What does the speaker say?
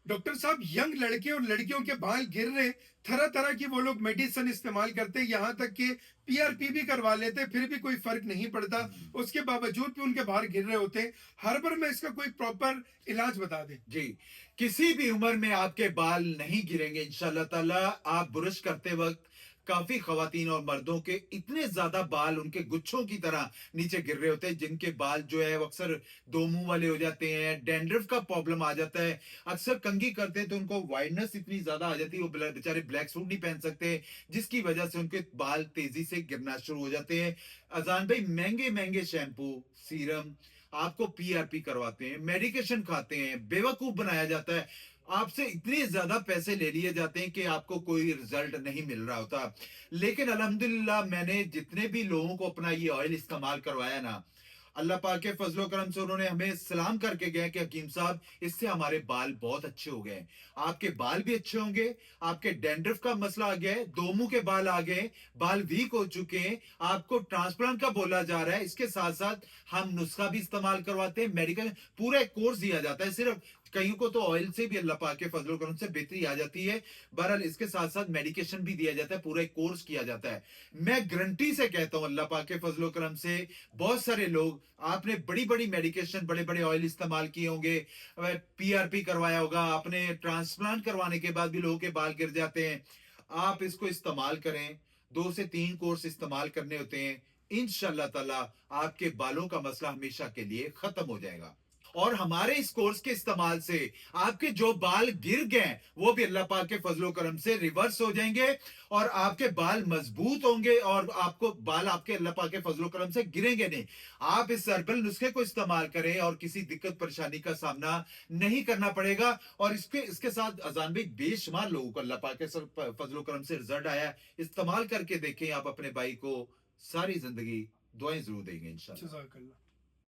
Doctor साहब, young लड़के और लड़कियों के बाल गिर रहे, तरह तरह की वो लोग मेडिसिन इस्तेमाल करते, यहाँ तक कि पीआरपी भी करवा लेते, फिर भी कोई फर्क नहीं पड़ता। उसके बावजूद भी उनके बाल गिर रहे होते। हर बार में इसका कोई प्रॉपर इलाज बता दें। जी, किसी भी उम्र में आपके बाल नहीं गिरेंगे इंशाल्लाह ताला। आप ब्रश करते वक्त काफी खवातीन और मर्दों के इतने ज्यादा बाल उनके गुच्छों की तरह नीचे गिर रहे होते हैं, जिनके बाल जो है वो अक्सर दो मुंह वाले हो जाते हैं, डैंड्रफ का प्रॉब्लम आ जाता है। अक्सर कंघी करते हैं तो उनको वाइडनेस इतनी ज्यादा आ जाती है, वो बेचारे ब्लैक सूट नहीं पहन सकते, जिसकी वजह से उनके बाल तेजी से गिरना शुरू हो जाते हैं। अजान भाई, महंगे महंगे शैम्पू, सीरम आपको पीआरपी करवाते हैं, मेडिकेशन खाते हैं, बेवकूफ बनाया जाता है, आपसे इतने ज्यादा पैसे ले लिए जाते हैं कि आपको कोई रिजल्ट नहीं मिल रहा होता। लेकिन अल्हम्दुलिल्लाह, मैंने जितने भी लोगों को अपना ये ऑयल इस्तेमाल करवाया ना, अल्लाह पाक के फजलो करम से उन्होंने हमें सलाम करके गए कि हकीम साहब, इससे हमारे बाल बहुत अच्छे हो गए। आपके बाल भी अच्छे होंगे, आपके डैंड्रफ का मसला आ गया है, दो मुंह के बाल आ गए, बाल वीक हो चुके हैं, आपको ट्रांसप्लांट का बोला जा रहा है। इसके साथ साथ हम नुस्खा भी इस्तेमाल करवाते हैं, मेडिकल पूरा एक कोर्स दिया जाता है। सिर्फ कईयों को तो ऑयल से भी अल्लाह पाक के फजलो करम से बेहतरी आ जाती है। बहरहाल इसके साथ साथ मेडिकेशन भी दिया जाता है, पूरा एक कोर्स किया जाता है। मैं गारंटी से कहता हूं अल्लाह पाक के फजलो करम से, बहुत सारे लोग, आपने बड़ी बड़ी मेडिकेशन, बड़े बड़े ऑयल इस्तेमाल किए होंगे, पीआरपी करवाया होगा आपने, ट्रांसप्लांट करवाने के बाद भी लोगों के बाल गिर जाते हैं। आप इसको इस्तेमाल करें, 2 से 3 कोर्स इस्तेमाल करने होते हैं, इंशाल्लाह ताला आपके बालों का मसला हमेशा के लिए खत्म हो जाएगा। और हमारे इस कोर्स के इस्तेमाल से आपके जो बाल गिर गए वो भी अल्लाह पाक के फजलो करम से रिवर्स हो जाएंगे, और आपके बाल मजबूत होंगे, और आपको बाल आपके अल्लाह पाक के फजलो करम से गिरेंगे नहीं। आप इस हर्बल नुस्खे को इस्तेमाल करें और किसी दिक्कत परेशानी का सामना नहीं करना पड़ेगा। और इसके साथ अजान भी बेशुमार लोगों को अल्लाह पाक के फजलो करम से रिजल्ट आया है। इस्तेमाल करके देखें आप अपने भाई को, सारी जिंदगी दुआएं जरूर देंगे इंशाल्लाह। जज़ाकल्लाह।